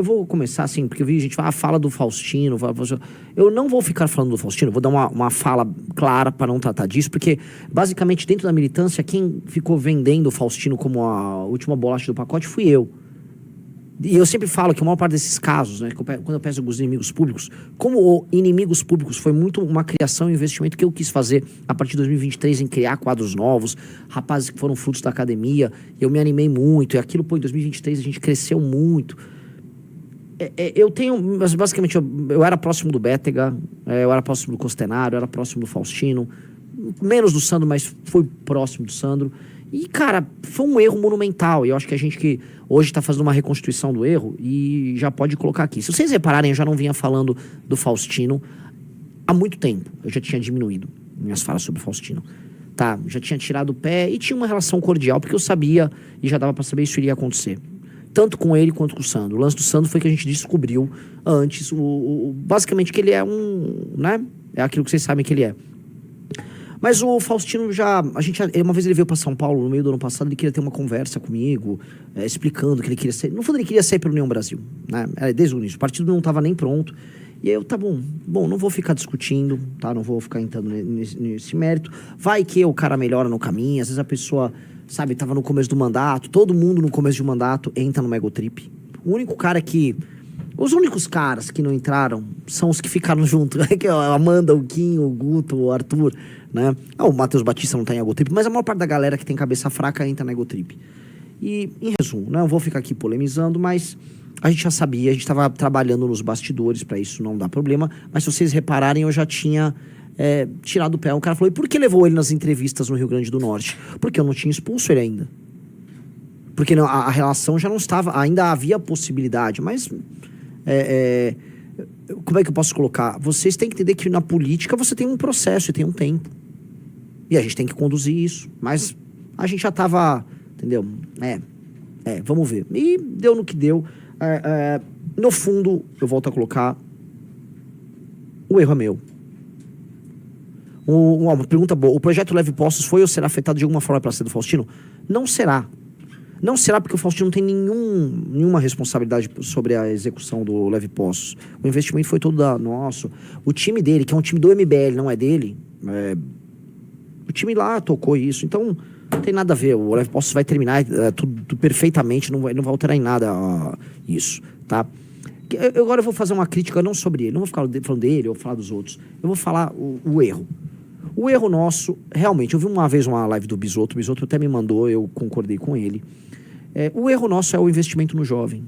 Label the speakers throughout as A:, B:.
A: Eu vou começar assim, porque eu vi gente fala do Faustino. Eu não vou ficar falando do Faustino, vou dar uma fala clara para não tratar disso, porque basicamente dentro da militância, quem ficou vendendo o Faustino como a última bolacha do pacote fui eu. E eu sempre falo que a maior parte desses casos, né, quando eu peço os inimigos públicos, como inimigos públicos foi muito uma criação e investimento que eu quis fazer a partir de 2023 em criar quadros novos, rapazes que foram frutos da academia, eu me animei muito, e aquilo, pô, em 2023 a gente cresceu muito. Eu tenho, basicamente, eu era próximo do Bétega, eu era próximo do Costenaro, eu era próximo do Faustino, menos do Sandro, mas foi próximo do Sandro. E, cara, foi um erro monumental. E eu acho que a gente que hoje está fazendo uma reconstituição do erro e já pode colocar aqui. Se vocês repararem, eu já não vinha falando do Faustino há muito tempo. Eu já tinha diminuído minhas falas sobre o Faustino. Tá, já tinha tirado o pé e tinha uma relação cordial, porque eu sabia e já dava para saber isso iria acontecer. Tanto com ele quanto com o Sandro. O lance do Sandro foi que a gente descobriu antes, basicamente, que ele é né? É aquilo que vocês sabem que ele é. Mas o Faustino uma vez ele veio para São Paulo, no meio do ano passado, ele queria ter uma conversa comigo, explicando que ele queria ser... No fundo, ele queria sair pela União Brasil, né? Desde o início. O partido não estava nem pronto. E aí eu, tá bom, não vou ficar discutindo, tá? Não vou ficar entrando nesse mérito. Vai que o cara melhora no caminho, às vezes a pessoa... Sabe, tava no começo do mandato, todo mundo no começo de mandato entra no Egotrip. O único cara que... Os únicos caras que não entraram são os que ficaram junto. Que é a Amanda, o Kim, o Guto, o Arthur, né? O Matheus Batista não tá em Egotrip, mas a maior parte da galera que tem cabeça fraca entra na Egotrip. E, em resumo, não vou ficar aqui polemizando, mas a gente já sabia, a gente tava trabalhando nos bastidores pra isso não dar problema, mas se vocês repararem, eu já tinha... tirado o pé. O cara falou, e por que levou ele nas entrevistas no Rio Grande do Norte? Porque eu não tinha expulso ele ainda. Porque não, a relação já não estava, ainda havia possibilidade, mas como é que eu posso colocar? Vocês têm que entender que na política você tem um processo e tem um tempo. E a gente tem que conduzir isso. Mas a gente já estava, entendeu? Vamos ver. E deu no que deu. No fundo, eu volto a colocar, o erro é meu. Uma pergunta boa. O projeto Leve Postos foi ou será afetado de alguma forma pela saída do Faustino? Não será. Não será porque o Faustino não tem nenhuma responsabilidade sobre a execução do Leve Postos. O investimento foi todo nosso. O time dele, que é um time do MBL, não é dele, o time lá tocou isso. Então, não tem nada a ver. O Leve Postos vai terminar tudo perfeitamente, não vai alterar em nada isso, tá? Agora eu vou fazer uma crítica não sobre ele, não vou ficar falando dele ou falar dos outros. Eu vou falar o erro. O erro nosso, realmente, eu vi uma vez uma live do Bisotto, o Bisotto até me mandou, eu concordei com ele. O erro nosso é o investimento no jovem.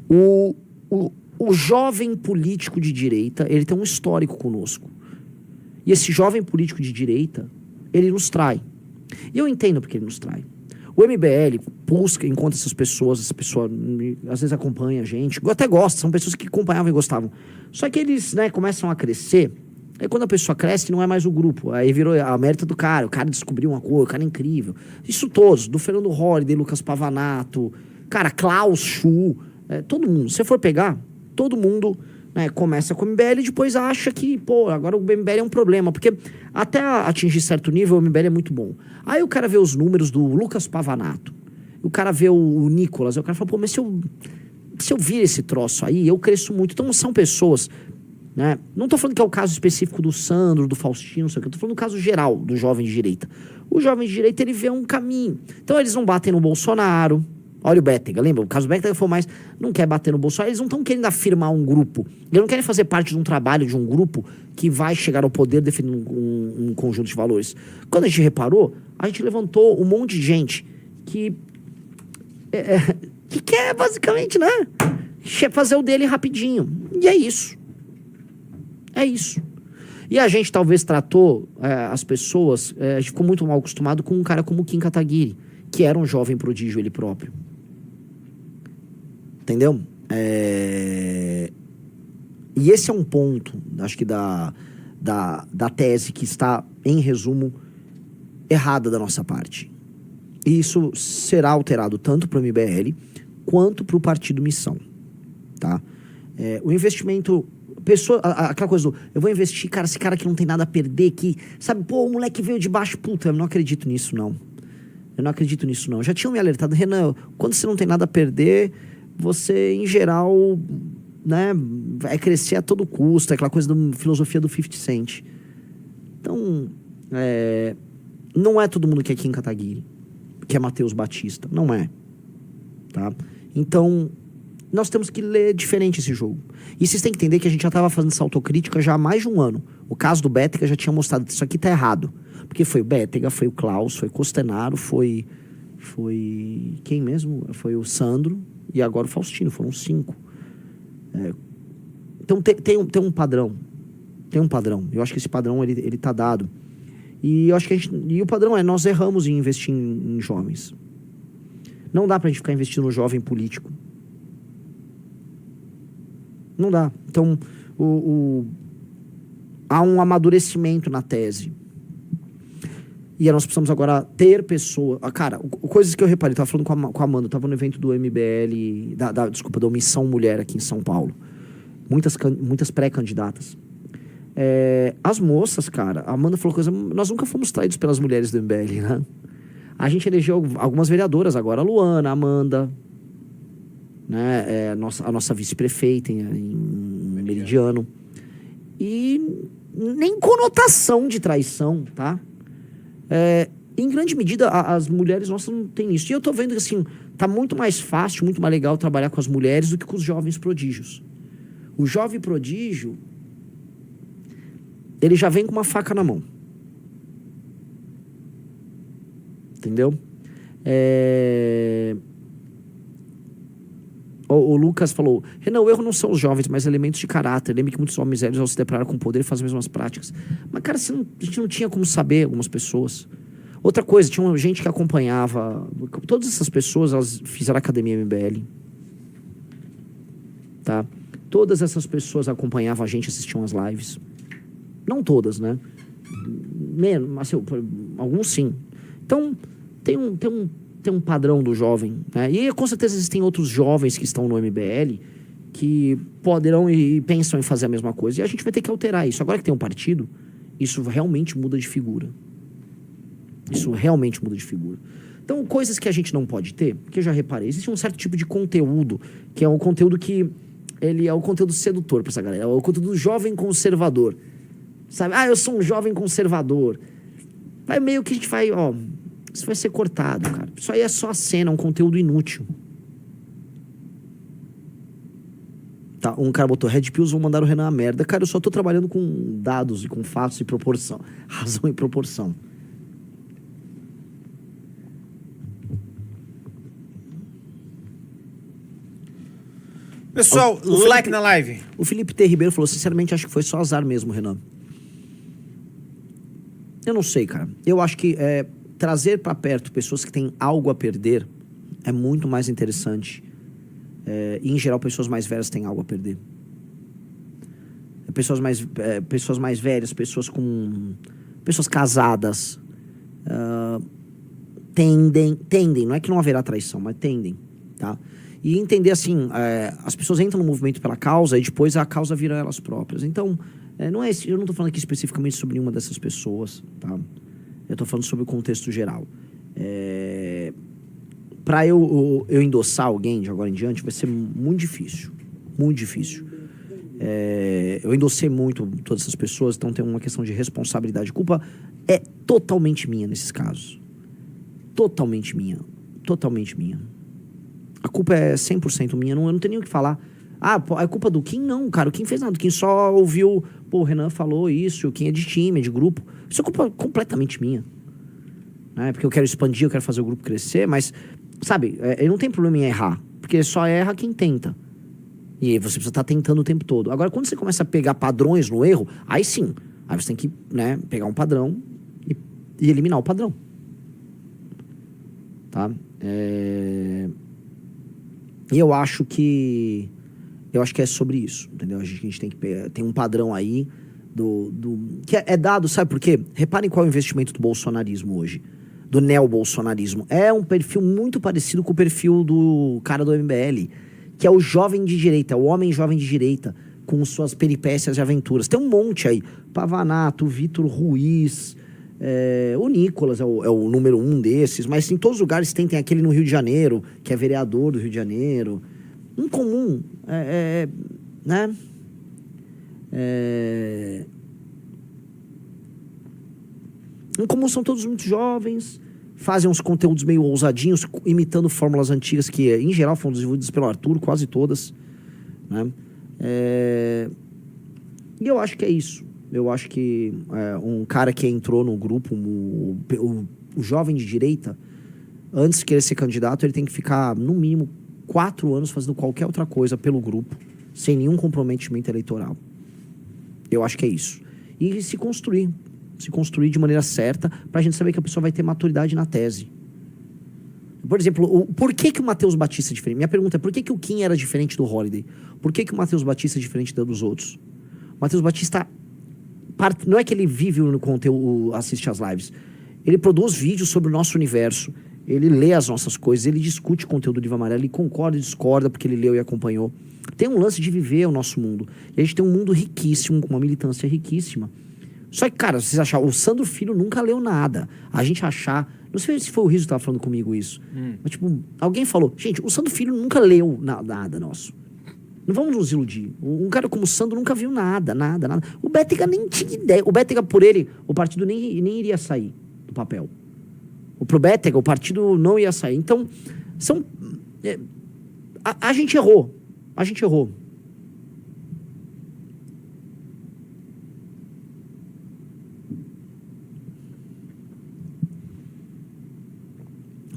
A: O jovem político de direita, ele tem um histórico conosco. E esse jovem político de direita, ele nos trai. E eu entendo porque ele nos trai. O MBL busca, encontra essas pessoas, essa pessoa às vezes acompanha a gente, eu até gosto, são pessoas que acompanhavam e gostavam. Só que eles, né, começam a crescer, aí quando a pessoa cresce não é mais o grupo, aí virou a mérito do cara, o cara descobriu uma coisa, o cara é incrível. Isso todos, do Fernando Holliday, Lucas Pavanato, cara, Klaus Schuh, todo mundo, se você for pegar, todo mundo, né, começa com o MBL e depois acha que, agora o MBL é um problema, porque até atingir certo nível o MBL é muito bom. Aí o cara vê os números do Lucas Pavanato, o cara vê o Nicolas, aí o cara fala, mas se eu vir esse troço aí, eu cresço muito. Então são pessoas, né? Não tô falando que é o caso específico do Sandro, do Faustino, não sei o que, eu tô falando do caso geral do jovem de direita. O jovem de direita, ele vê um caminho. Então eles não batem no Bolsonaro. Olha o Bétega, lembra? O caso do Bétega foi mais, não quer bater no Bolsonaro, eles não estão querendo afirmar um grupo. Eles não querem fazer parte de um trabalho de um grupo que vai chegar ao poder defendendo um conjunto de valores. Quando a gente reparou, a gente levantou um monte de gente que quer basicamente, né, fazer o dele rapidinho. E é isso. É isso. E a gente talvez tratou as pessoas, a gente ficou muito mal acostumado com um cara como o Kim Kataguiri, que era um jovem prodígio ele próprio. Entendeu? E esse é um ponto, acho que da tese que está, em resumo, errada da nossa parte. E isso será alterado tanto para o MBL quanto para o Partido Missão. Tá? O investimento... aquela coisa do... Eu vou investir, cara, esse cara que não tem nada a perder, que... Sabe, o moleque veio de baixo. Puta, eu não acredito nisso, não. Eu não acredito nisso, não. Já tinham me alertado. Renan, quando você não tem nada a perder... você, em geral, né, vai crescer a todo custo, aquela coisa da filosofia do 50 Cent. Então, não é todo mundo que é Kim Kataguiri, que é Matheus Batista, não é, tá? Então, nós temos que ler diferente esse jogo. E vocês têm que entender que a gente já estava fazendo essa autocrítica já há mais de um ano. O caso do Bétega já tinha mostrado que isso aqui tá errado. Porque foi o Bétega, foi o Klaus, foi o Costenaro, foi quem mesmo? Foi o Sandro e agora o Faustino, foram 5. Então tem um padrão. Tem um padrão. Eu acho que esse padrão ele tá dado. E eu acho que o padrão é: nós erramos em investir em jovens. Não dá pra gente ficar investindo no jovem político. Não dá. Então, há um amadurecimento na tese. E nós precisamos agora ter pessoas... Cara, coisas que eu reparei, tava falando com a Amanda, eu tava no evento do MBL, da Omissão Mulher aqui em São Paulo. Muitas pré-candidatas. As moças, cara, a Amanda falou coisa... Nós nunca fomos traídos pelas mulheres do MBL, né? A gente elegeu algumas vereadoras agora, a Luana, a Amanda... Né, a nossa vice-prefeita em Meridiano. E nem conotação de traição, tá? Em grande medida, as mulheres nossas não têm isso. E eu tô vendo que, assim, tá muito mais fácil, muito mais legal trabalhar com as mulheres do que com os jovens prodígios. O jovem prodígio, ele já vem com uma faca na mão. Entendeu? O Lucas falou: Renan, o erro não são os jovens, mas elementos de caráter. Lembre que muitos homens velhos, ao se deparar com o poder, fazem as mesmas práticas. Mas, cara, a gente não tinha como saber algumas pessoas. Outra coisa, tinha gente que acompanhava. Todas essas pessoas, elas fizeram academia MBL. Tá? Todas essas pessoas acompanhavam a gente, assistiam as lives. Não todas, né? Mas, assim, alguns sim. Então, tem um padrão do jovem, né? E com certeza existem outros jovens que estão no MBL que poderão e pensam em fazer a mesma coisa. E a gente vai ter que alterar isso. Agora que tem um partido, isso realmente muda de figura. Isso realmente muda de figura. Então, coisas que a gente não pode ter, que eu já reparei, existe um certo tipo de conteúdo, que é um conteúdo que ele é o conteúdo sedutor para essa galera. É o conteúdo do jovem conservador. Sabe? Eu sou um jovem conservador. Vai meio que a gente vai, isso vai ser cortado, cara. Isso aí é só a cena, um conteúdo inútil. Tá, um cara botou: Red Pills vão mandar o Renan a merda. Cara, eu só tô trabalhando com dados e com fatos e proporção. Razão e proporção.
B: Pessoal, like na live.
A: O Felipe T. Ribeiro falou: sinceramente, acho que foi só azar mesmo, Renan. Eu não sei, cara. Eu acho que trazer para perto pessoas que têm algo a perder é muito mais interessante. E, em geral, pessoas mais velhas têm algo a perder. Pessoas mais velhas, pessoas casadas, tendem, não é que não haverá traição, mas tendem, tá? E entender assim, as pessoas entram no movimento pela causa e depois a causa vira elas próprias. Então, eu não tô falando aqui especificamente sobre nenhuma dessas pessoas, tá? Eu tô falando sobre o contexto geral. Pra eu endossar alguém de agora em diante vai ser muito difícil. Muito difícil. Eu endossei muito todas essas pessoas, então tem uma questão de responsabilidade. Culpa é totalmente minha nesses casos. Totalmente minha. Totalmente minha. A culpa é 100% minha, eu não tenho nem o que falar. É culpa do Kim? Não, cara, o Kim fez nada. O Kim só ouviu, o Renan falou isso, o Kim é de time, é de grupo. Isso é culpa completamente minha. Né? Porque eu quero expandir, eu quero fazer o grupo crescer, mas, sabe, não tem problema em errar. Porque só erra quem tenta. E aí você precisa estar tentando o tempo todo. Agora, quando você começa a pegar padrões no erro, aí sim. Aí você tem que, né, pegar um padrão e eliminar o padrão. Tá? E eu acho que é sobre isso, entendeu? A gente tem que tem um padrão aí que é dado, sabe por quê? Reparem qual é o investimento do bolsonarismo hoje, do neobolsonarismo. É um perfil muito parecido com o perfil do cara do MBL, que é o jovem de direita, o homem jovem de direita, com suas peripécias e aventuras. Tem um monte aí. Pavanato, Vitor Ruiz, o Nicolas é o número 1 desses, mas em todos os lugares tem aquele no Rio de Janeiro, que é vereador do Rio de Janeiro. Incomum, né? Incomum são todos muito jovens, fazem uns conteúdos meio ousadinhos, imitando fórmulas antigas que, em geral, foram desenvolvidas pelo Arthur, quase todas, né? E eu acho que é isso. Eu acho que um cara que entrou no grupo, o jovem de direita, antes de querer ser candidato, ele tem que ficar, no mínimo, 4 anos fazendo qualquer outra coisa pelo grupo, sem nenhum comprometimento eleitoral. Eu acho que é isso. E se construir de maneira certa, pra gente saber que a pessoa vai ter maturidade na tese. Por exemplo, por que o Matheus Batista é diferente? Minha pergunta é, por que o Kim era diferente do Holiday? Por que o Matheus Batista é diferente dos outros? O Matheus Batista, não é que ele vive no conteúdo, assiste às lives. Ele produz vídeos sobre o nosso universo. Ele lê as nossas coisas, ele discute conteúdo do Livro Amarelo, ele concorda e discorda porque ele leu e acompanhou. Tem um lance de viver o nosso mundo. E a gente tem um mundo riquíssimo, com uma militância riquíssima. Só que, cara, vocês acharam, o Sandro Filho nunca leu nada. A gente achar... Não sei se foi o Riso que tava falando comigo isso. Mas, tipo, alguém falou, gente, o Sandro Filho nunca leu nada nosso. Não vamos nos iludir. Um cara como o Sandro nunca viu nada. O Bétega nem tinha ideia. O Bétega, por ele, o partido nem iria sair do papel. Pro Bétega, o partido não ia sair. Então, a gente errou. A gente errou.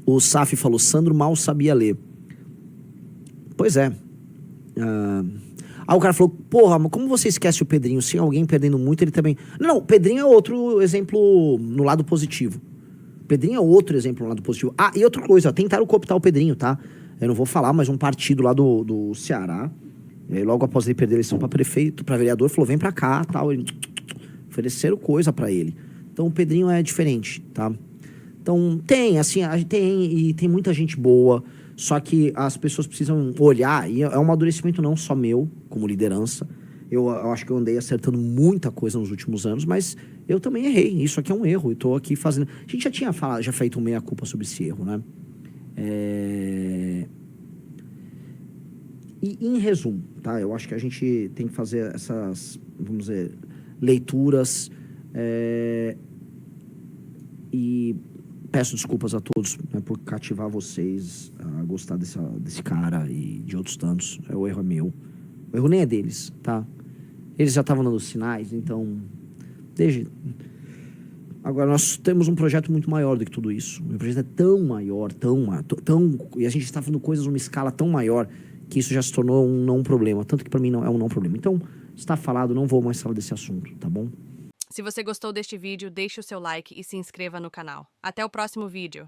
A: O Saf falou, Sandro mal sabia ler. Pois é. O cara falou, porra, mas como você esquece o Pedrinho? Se alguém perdendo muito, ele também... Não, o Pedrinho é outro exemplo no lado positivo. O Pedrinho é outro exemplo no lado positivo. E outra coisa, tentaram cooptar o Pedrinho, tá? Eu não vou falar, mas um partido lá do Ceará, logo após ele perder a eleição pra prefeito, pra vereador, falou, vem pra cá, tal. Ele... Ofereceram coisa pra ele. Então o Pedrinho é diferente, tá? Então, tem muita gente boa, só que as pessoas precisam olhar, e é um amadurecimento não só meu, como liderança. Eu acho que eu andei acertando muita coisa nos últimos anos, mas eu também errei. Isso aqui é um erro, eu tô aqui fazendo... A gente já tinha feito um meia-culpa sobre esse erro, né? E em resumo, tá? Eu acho que a gente tem que fazer essas, vamos dizer, leituras, e... Peço desculpas a todos, né, por cativar vocês a gostar desse cara e de outros tantos. O erro é meu. O erro nem é deles, tá? Eles já estavam dando sinais, então... Agora, nós temos um projeto muito maior do que tudo isso. O projeto é tão maior, e a gente está fazendo coisas numa escala tão maior que isso já se tornou um não problema. Tanto que para mim não é um não problema. Então, está falado, não vou mais falar desse assunto, tá bom?
B: Se você gostou deste vídeo, deixe o seu like e se inscreva no canal. Até o próximo vídeo!